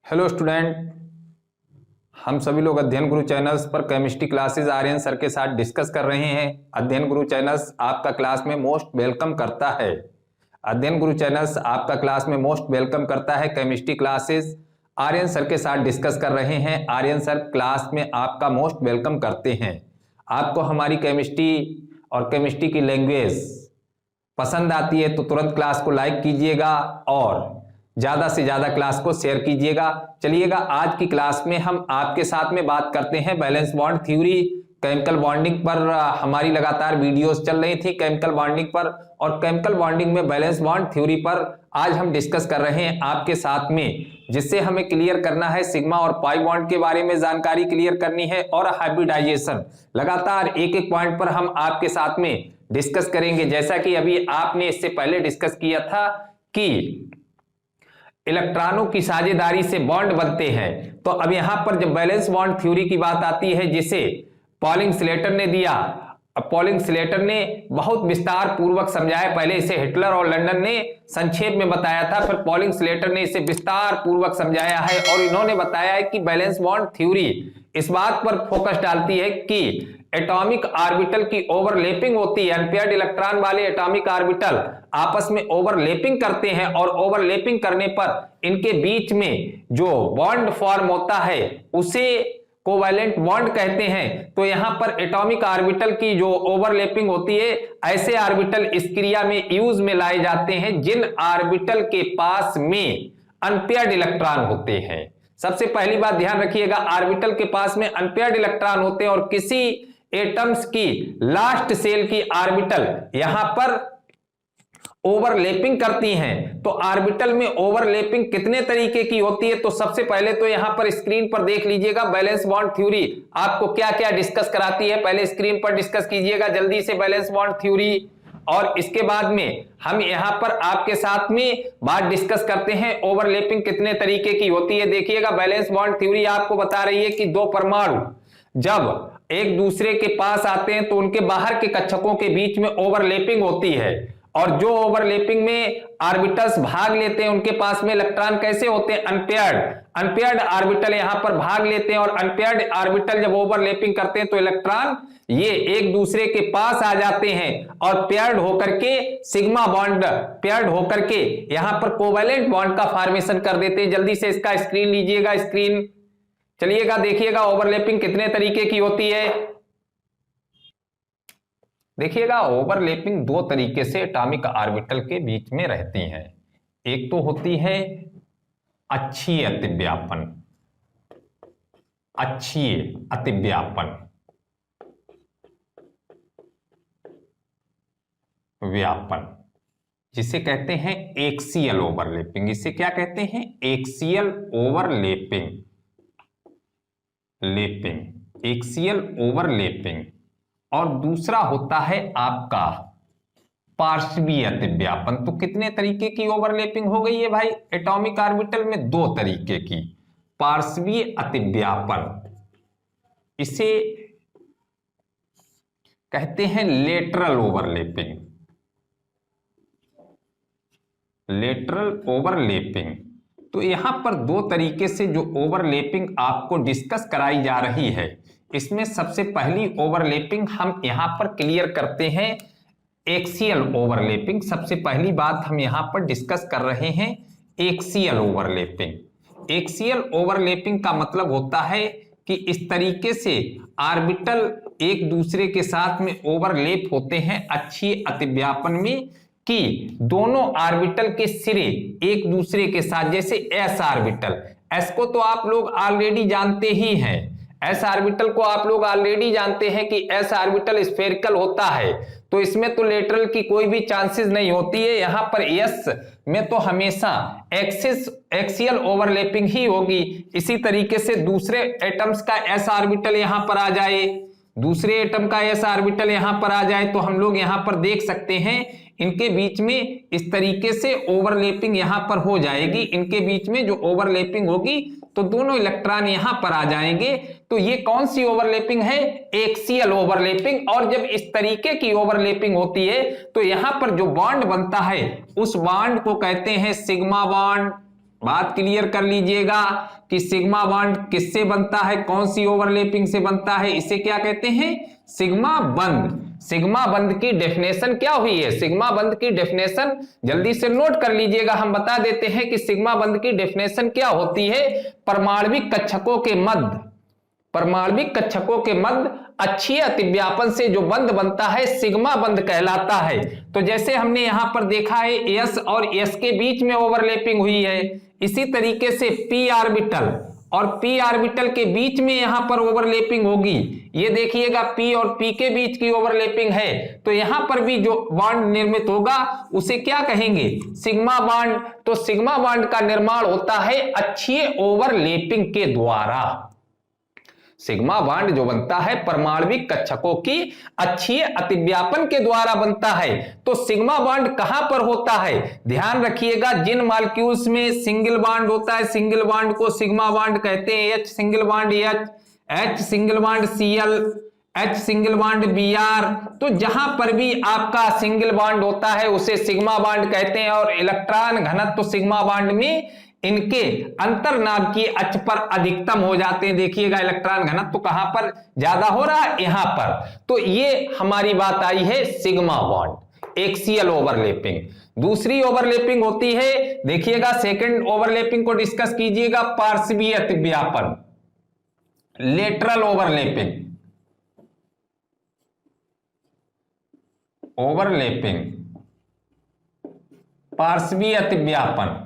Hello student, हम सभी लोग अध्ययन गुरु चैनल्स पर केमिस्ट्री क्लासेस आर्यन सर के साथ डिस्कस कर रहे हैं। अध्ययन गुरु चैनल्स आपका क्लास में मोस्ट वेलकम करता है। अध्ययन गुरु चैनल्स आपका क्लास में मोस्ट वेलकम करता है। केमिस्ट्री क्लासेस आर्यन सर के साथ डिस्कस कर रहे हैं। आर्यन सर क्लास में आपका मोस्ट वेलकम करते हैं। आपको हमारी केमिस्ट्री और केमिस्ट्री की लैंग्वेज पसंद आती है तो तुरंत क्लास को लाइक कीजिएगा और ज़्यादा से ज़्यादा क्लास को शेयर कीजिएगा। चलिएगा, आज की क्लास में हम आपके साथ में बात करते हैं valence bond theory, chemical bonding पर। हमारी लगातार वीडियोस चल रही थी केमिकल बॉन्डिंग पर और केमिकल बॉन्डिंग में वैलेंस बॉन्ड थ्योरी पर आज हम डिस्कस कर रहे हैं आपके साथ में, जिससे हमें क्लियर करना है सिग्मा और पाई बॉन्ड के बारे में जानकारी क्लियर करनी है और हाइब्रिडाइजेशन। लगातार एक एक पॉइंट पर हम आपके साथ में डिस्कस करेंगे। जैसा कि अभी आपने इससे पहले डिस्कस किया था कि इलेक्ट्रॉनों की साझेदारी से बॉन्ड बनते हैं, तो अब यहां पर जब वैलेंस बॉन्ड थ्योरी की बात आती है, जिसे पॉलिंग स्लेटर ने दिया, पॉलिंग स्लेटर ने बहुत विस्तार पूर्वक समझाया। पहले इसे हिटलर और लंदन ने संक्षेप में बताया था, फिर पॉलिंग स्लेटर ने इसे विस्तार पूर्वक समझाया है और इन्होंने बताया है कि वैलेंस बॉन्ड थ्योरी इस बात पर फोकस डालती है कि एटॉमिक ऑर्बिटल की ओवरलैपिंग होती है। अनपेयर्ड इलेक्ट्रॉन वाले एटॉमिक ऑर्बिटल आपस में ओवरलैपिंग करते हैं और ओवरलैपिंग करने पर इनके बीच में जो बॉन्ड फॉर्म होता है उसे कोवैलेंट बॉन्ड कहते हैं। तो यहां पर एटॉमिक ऑर्बिटल की जो ओवरलैपिंग होती है, ऐसे ऑर्बिटल इस क्रिया में यूज में लाए जाते हैं जिन ऑर्बिटल के पास में अनपेयर्ड इलेक्ट्रॉन होते हैं। सबसे पहली बात ध्यान रखिएगा, ऑर्बिटल के पास में अनपेयर्ड इलेक्ट्रॉन होते हैं और किसी एटम्स की लास्ट सेल की ऑर्बिटल यहां पर ओवरलैपिंग करती हैं। तो ऑर्बिटल में ओवरलैपिंग कितने तरीके की होती है, तो सबसे पहले तो यहां पर स्क्रीन पर देख लीजिएगा वैलेंस बॉन्ड थ्योरी आपको क्या क्या डिस्कस कराती है। पहले स्क्रीन पर डिस्कस कीजिएगा जल्दी से वैलेंस बॉन्ड थ्योरी, और इसके बाद में हम यहां पर आपके साथ में बात डिस्कस करते हैं ओवरलैपिंग कितने तरीके की होती है। देखिएगा, वैलेंस बॉन्ड थ्योरी आपको बता रही है कि दो परमाणु जब एक दूसरे के पास आते हैं तो उनके बाहर के कक्षकों के बीच में ओवरलैपिंग होती है, और जो ओवरलैपिंग में ऑर्बिटल्स भाग लेते हैं उनके पास में इलेक्ट्रॉन कैसे होते हैं, अनपेयर्ड ऑर्बिटल यहां पर भाग लेते हैं। और अनपेयर्ड ऑर्बिटल जब ओवरलैपिंग करते हैं तो इलेक्ट्रॉन ये एक दूसरे के पास आ जाते हैं और पेयर्ड होकर के सिग्मा बॉन्ड पेयर्ड होकर के यहां पर कोवैलेंट बॉन्ड का फॉर्मेशन कर देते हैं। जल्दी से इसका स्क्रीन लीजिएगा, स्क्रीन चलिएगा, देखिएगा ओवरलैपिंग कितने तरीके की होती है। देखिएगा, ओवरलैपिंग दो तरीके से एटॉमिक ऑर्बिटल के बीच में रहती हैं। एक तो होती है अक्षीय अतिव्यापन, अक्षीय अतिव्यापन व्यापन, जिसे कहते हैं एक्सियल ओवरलैपिंग। इसे क्या कहते हैं, एक्सियल ओवरलैपिंग, एक्सियल ओवरलैपिंग। और दूसरा होता है आपका पार्श्वीय अतिव्यापन। तो कितने तरीके की ओवरलैपिंग हो गई है भाई एटॉमिक ऑर्बिटल में, दो तरीके की। पार्श्वीय अतिव्यापन इसे कहते हैं लेटरल ओवरलैपिंग, लेटरल ओवरलैपिंग। तो यहां पर दो तरीके से जो ओवरलैपिंग आपको डिस्कस कराई जा रही है, इसमें सबसे पहली ओवरलैपिंग हम यहां पर क्लियर करते हैं एक्सियल ओवरलैपिंग। सबसे पहली बात हम यहां पर डिस्कस कर रहे हैं एक्सियल ओवरलैपिंग। एक्सियल ओवरलैपिंग का मतलब होता है कि इस तरीके से ऑर्बिटल एक दूसरे के साथ में ओवरलैप होते हैं अक्षीय अतिव्यापन में, कि दोनों ऑर्बिटल के सिरे एक दूसरे के साथ, जैसे एस ऑर्बिटल, एस को तो आप लोग ऑलरेडी जानते ही हैं, एस ऑर्बिटल को आप लोग ऑलरेडी जानते हैं कि एस ऑर्बिटल स्फेरिकल होता है, तो इसमें तो लेटरल की कोई भी चांसेस नहीं होती है। यहां पर एस में तो हमेशा एक्सियल ओवरलैपिंग ही होगी। इसी तरीके से दूसरे एटम्स का एस ऑर्बिटल यहां पर आ जाए, दूसरे एटम का एस ऑर्बिटल यहां पर आ जाए, तो हम लोग यहां पर देख सकते हैं इनके बीच में इस तरीके से ओवरलैपिंग यहां पर हो जाएगी। इनके बीच में जो ओवरलैपिंग होगी तो दोनों इलेक्ट्रॉन यहां पर आ जाएंगे। तो ये कौन सी ओवरलैपिंग है, एक्सियल ओवरलैपिंग। और जब इस तरीके की ओवरलैपिंग होती है तो यहां पर जो बॉन्ड बनता है उस बॉन्ड को कहते हैं सिग्मा बॉन्ड, बात क्लियर कर लीजिएगा कि सिग्मा बॉन्ड किससे बनता है, कौन सी ओवरलैपिंग से बनता है, इसे क्या कहते हैं, सिग्मा बंध। सिग्मा बंध की डेफिनेशन क्या हुई है, सिग्मा बंध की डेफिनेशन जल्दी से नोट कर लीजिएगा, हम बता देते हैं कि सिग्मा बंध की डेफिनेशन क्या होती है। परमाणविक कक्षकों के मध्य, परमाणविक कक्षकों के मध्य अक्षीय अतिव्यापन से जो बंध बनता है सिग्मा बंध कहलाता है। तो जैसे हमने यहां पर देखा है एस और एस के बीच में ओवरलैपिंग हुई है, इसी तरीके से पी ऑर्बिटल और पी ऑर्बिटल के बीच में यहां पर ओवरलैपिंग होगी। ये देखिएगा पी और पी के बीच की ओवरलैपिंग है, तो यहां पर भी जो बॉन्ड निर्मित होगा उसे क्या कहेंगे, सिग्मा बॉन्ड। तो सिग्मा बॉन्ड का निर्माण होता है अक्षीय ओवरलैपिंग के द्वारा। सिग्मा बॉन्ड जो बनता है परमाणविक कक्षकों की अक्षीय अतिव्यापन के द्वारा बनता है। तो सिग्मा बॉन्ड कहां पर होता है, ध्यान रखिएगा, जिन मॉलिक्यूल्स में सिंगल बॉन्ड होता है, सिंगल बॉन्ड को सिग्मा बॉन्ड कहते हैं। H single bond H single bond Cl, H single bond Br, तो जहां पर भी आपका सिंगल बॉन्ड होता है उसे सिग्मा बॉन्ड कहते हैं। और इलेक्ट्रॉन घनत्व तो सिग्मा बॉन्ड में इनके अंतर्नाभिकीय अक्ष पर अधिकतम हो जाते हैं। देखिएगा इलेक्ट्रॉन घनत्व तो कहां पर ज्यादा हो रहा है, यहां पर। तो ये हमारी बात आई है सिग्मा बॉन्ड, एक्सियल ओवरलैपिंग। दूसरी ओवरलैपिंग होती है, देखिएगा सेकंड ओवरलैपिंग को डिस्कस कीजिएगा, पार्श्वीय अतिव्यापन, लेटरल ओवरलैपिंग। ओवरलैपिंग, पार्श्वीय अतिव्यापन।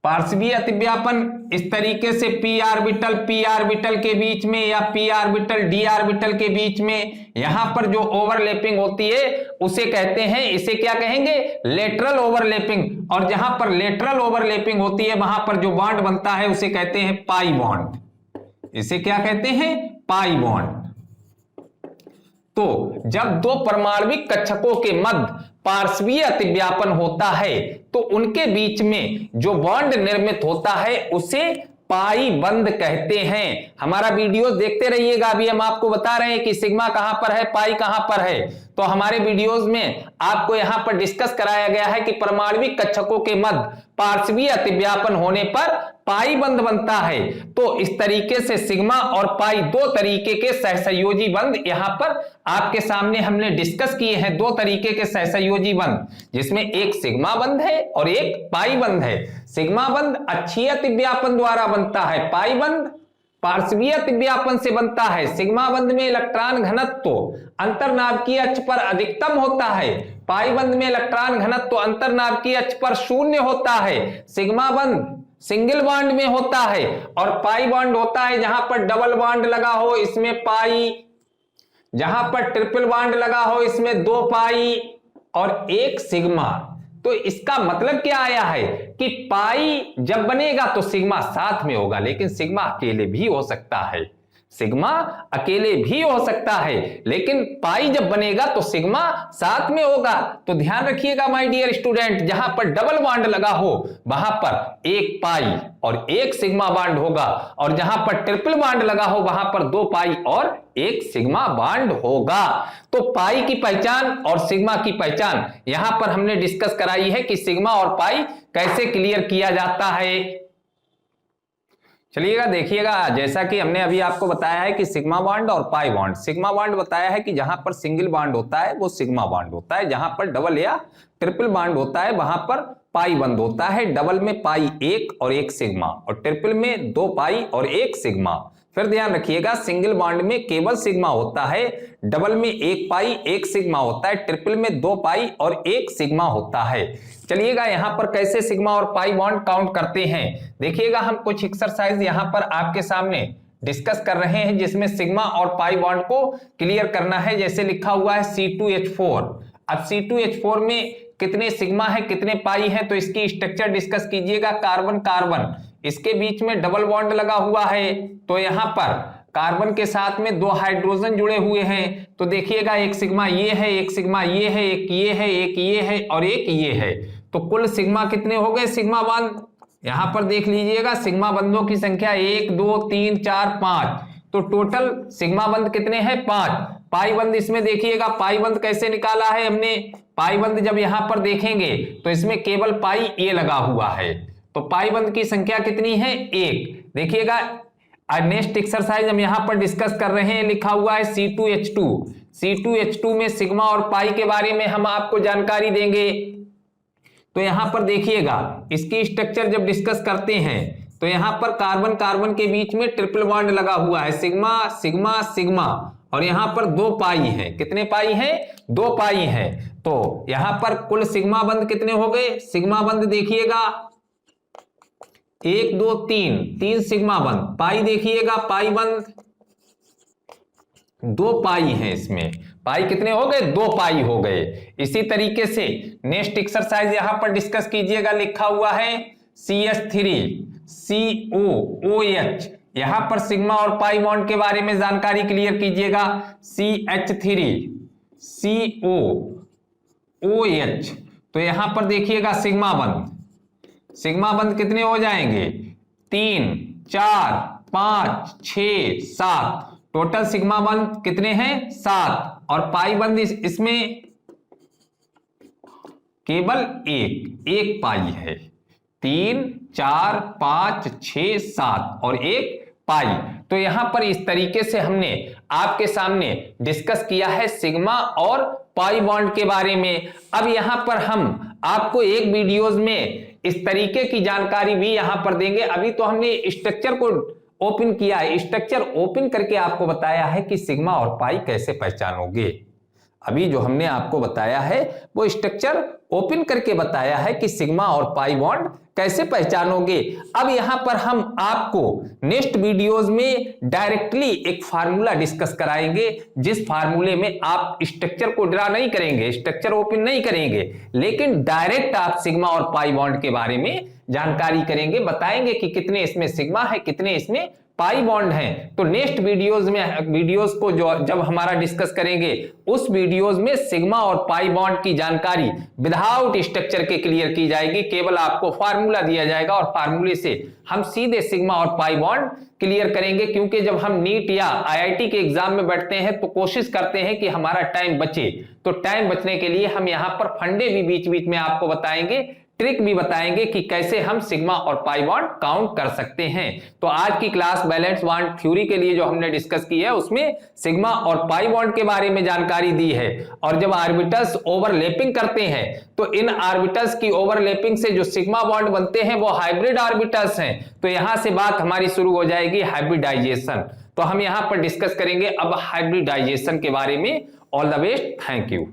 पार्श्वीय अतिव्यापन इस तरीके से पी ऑर्बिटल के बीच में या पी ऑर्बिटल डी ऑर्बिटल के बीच में यहां पर जो ओवरलैपिंग होती है उसे कहते हैं, इसे क्या कहेंगे, लेटरल ओवरलैपिंग। और जहां पर लेटरल ओवरलैपिंग होती है वहां पर जो बॉन्ड बनता है उसे कहते हैं पाई बॉन्ड। इसे क्या कहते हैं, पाई बॉन्ड। तो जब दो परमाणविक कक्षकों के मध्य पार्श्वीय अतिव्यापन होता है तो उनके बीच में जो बॉन्ड निर्मित होता है उसे पाई बंध कहते हैं। हमारा वीडियो देखते रहिएगा, अभी हम आपको बता रहे हैं कि सिग्मा कहां पर है, पाई कहां पर है। तो हमारे वीडियोस में आपको यहां पर डिस्कस कराया गया है कि परमाणविक कक्षकों के मध्य पार्श्वीय अतिव्यापन होने पर पाई बंध बनता है। तो इस तरीके से सिग्मा और पाई दो तरीके के सहसंयोजी बंध यहां पर आपके सामने हमने डिस्कस किए हैं। दो तरीके के सहसंयोजी बंध, जिसमें एक सिग्मा बंध है और एक पाई बंध है। सिग्मा बंध अक्षीय अतिव्यापन द्वारा बनता है, पाई बंध पार्श्वीय अतिव्यापन से बनता है। सिग्मा बंध में इलेक्ट्रॉन घनत्व अंतर्नाभिकीय अक्ष पर अधिकतम होता है, पाई बंध में इलेक्ट्रॉन घनत्व अंतर्नाभिकीय अक्ष पर शून्य होता है। सिग्मा बंध सिंगल बॉन्ड में होता है और पाई बॉन्ड होता है जहां पर डबल बॉन्ड लगा हो इसमें पाई, जहां पर ट्रिपल बॉन्ड लगा हो इसमें दो पाई और एक सिग्मा। तो इसका मतलब क्या आया है कि पाई जब बनेगा तो सिग्मा साथ में होगा, लेकिन सिग्मा अकेले भी हो सकता है, सिग्मा अकेले भी हो सकता है, लेकिन पाई जब बनेगा तो सिग्मा साथ में होगा। तो ध्यान रखिएगा माय डियर स्टूडेंट, जहां पर डबल बॉन्ड लगा हो वहां पर एक पाई और एक सिग्मा बॉन्ड होगा, और जहां पर ट्रिपल बॉन्ड लगा हो वहां पर दो पाई और एक सिग्मा बॉन्ड होगा। तो पाई की पहचान और सिग्मा की पहचान यहां पर हमने डिस्कस कराई है कि सिग्मा और पाई कैसे क्लियर किया जाता है। चलिएगा देखिएगा, जैसा कि हमने अभी आपको बताया है कि सिग्मा बॉन्ड और पाई बॉन्ड। सिग्मा बॉन्ड बताया है कि जहां पर सिंगल बॉन्ड होता है वो सिग्मा बॉन्ड होता है, जहां पर डबल या ट्रिपल बॉन्ड होता है वहां पर पाई बंद होता है। डबल में पाई एक और एक सिग्मा, और ट्रिपल में दो पाई और एक सिग्मा। फिर ध्यान रखिएगा, सिंगल बॉन्ड में केवल सिग्मा होता है, डबल में एक पाई एक सिग्मा होता है, ट्रिपल में दो पाई और एक सिग्मा होता है। चलिएगा यहां पर कैसे सिग्मा और पाई बॉन्ड काउंट करते हैं, देखिएगा हम कुछ एक्सरसाइज यहां पर आपके सामने डिस्कस कर रहे हैं जिसमें सिग्मा और पाई बॉन्ड को क्लियर करना है। जैसे लिखा हुआ है C2H4। अब C2H4 में कितने सिग्मा है कितने पाई है, तो इसकी स्ट्रक्चर डिस्कस कीजिएगा। कार्बन कार्बन, इसके बीच में डबल बॉन्ड लगा हुआ है, तो यहां पर कार्बन के साथ में दो हाइड्रोजन जुड़े हुए हैं। तो देखिएगा एक सिग्मा ये है, एक सिग्मा ये है, एक ये है, एक ये है और एक ये है। तो कुल सिग्मा कितने हो गए सिग्मा बंध, यहां पर देख लीजिएगा सिग्मा बंधों की संख्या 1 2 3 4 5। तो टोटल सिग्मा बंध कितने हैं 5। पाई बंध इसमें देखिएगा, पाई बंध कैसे निकाला है हमने, पाई बंध जब यहां पर देखेंगे तो इसमें केवल पाई ए लगा हुआ है। तो तो पाई बंद की संख्या कितनी है? 1। देखिएगा नेक्स्ट एक्सरसाइज हम यहां पर डिस्कस कर रहे हैं, लिखा हुआ है C2H2। C2H2 में सिग्मा और पाई के बारे में हम आपको जानकारी देंगे। तो यहां पर देखिएगा इसकी स्ट्रक्चर जब डिस्कस करते हैं तो यहां पर कार्बन कार्बन के बीच में ट्रिपल बॉन्ड लगा हुआ है, सिग्मा सिग्मा सिग्मा, और यहां पर 2 पाई हैं। कितने पाई हैं? 2 पाई हैं। तो यहां पर कुल सिग्मा बंद कितने हो गए? सिग्मा बंद देखिएगा 1 2 3 सिग्मा बंद। पाई देखिएगा, पाई बंद 2 पाई हैं। इसमें पाई कितने हो गए? 2 पाई हो गए। इसी तरीके से नेक्स्ट एक्सरसाइज यहां पर डिस्कस कीजिएगा, लिखा हुआ है CH3COOH। यहां पर सिग्मा और पाई बॉन्ड के बारे में जानकारी क्लियर कीजिएगा। CH3COOH। तो यहां पर देखिएगा सिग्मा बंद, सिग्मा बंद कितने हो जाएंगे? 3 4 5 6 7। टोटल सिग्मा बंद कितने हैं? 7। और पाई बंद इसमें केवल एक पाई है। 3 4 5 6 7 और 1 पाई। तो यहां पर इस तरीके से हमने आपके सामने डिस्कस किया है सिग्मा और पाई बॉन्ड के बारे में। अब यहां पर हम आपको एक वीडियोस में इस तरीके की जानकारी भी यहां पर देंगे। अभी तो हमने स्ट्रक्चर को ओपन किया है, स्ट्रक्चर ओपन करके आपको बताया है कि सिग्मा और पाई कैसे पहचानोगे। अभी जो हमने आपको बताया है वो स्ट्रक्चर ओपन करके बताया है कि सिग्मा और पाई बॉन्ड कैसे पहचानोगे। अब यहां पर हम आपको नेक्स्ट वीडियोस में डायरेक्टली एक फार्मूला डिस्कस कराएंगे, जिस फार्मूले में आप स्ट्रक्चर को ड्रा नहीं करेंगे, स्ट्रक्चर ओपन नहीं करेंगे, लेकिन डायरेक्ट आप सिग्मा और पाई बॉन्ड के बारे में जानकारी करेंगे, बताएंगे कि कितने इसमें सिग्मा है, कितने इसमें पाई बॉन्ड है। तो नेक्स्ट वीडियोस को जो जब हमारा डिस्कस करेंगे उस वीडियोस में सिग्मा और पाई बॉन्ड की जानकारी विदाउट स्ट्रक्चर के क्लियर की जाएगी। केवल आपको फार्मूला दिया जाएगा और फार्मूले से हम सीधे सिग्मा और पाई बॉन्ड क्लियर करेंगे। क्योंकि जब हम नीट या IIT के एग्जाम में बैठते हैं तो कोशिश करते हैं कि हमारा टाइम बचे। तो टाइम बचने के लिए हम यहां पर फंडे भी बीच बीच में आपको बताएंगे, ट्रिक भी बताएंगे कि कैसे हम सिग्मा और पाई बॉन्ड काउंट कर सकते हैं। तो आज की क्लास बैलेंस बॉन्ड थ्योरी के लिए जो हमने डिस्कस की है उसमें सिग्मा और पाई बॉन्ड के बारे में जानकारी दी है। और जब ऑर्बिटल्स ओवरलैपिंग करते हैं तो इन ऑर्बिटल्स की ओवरलैपिंग से जो सिग्मा बॉन्ड बनते हैं वो हाइब्रिड ऑर्बिटल्स हैं। तो यहां से बात हमारी शुरू हो जाएगी हाइब्रिडाइजेशन। तो हम यहां पर डिस्कस करेंगे अब हाइब्रिडाइजेशन के बारे में। All the best, thank you.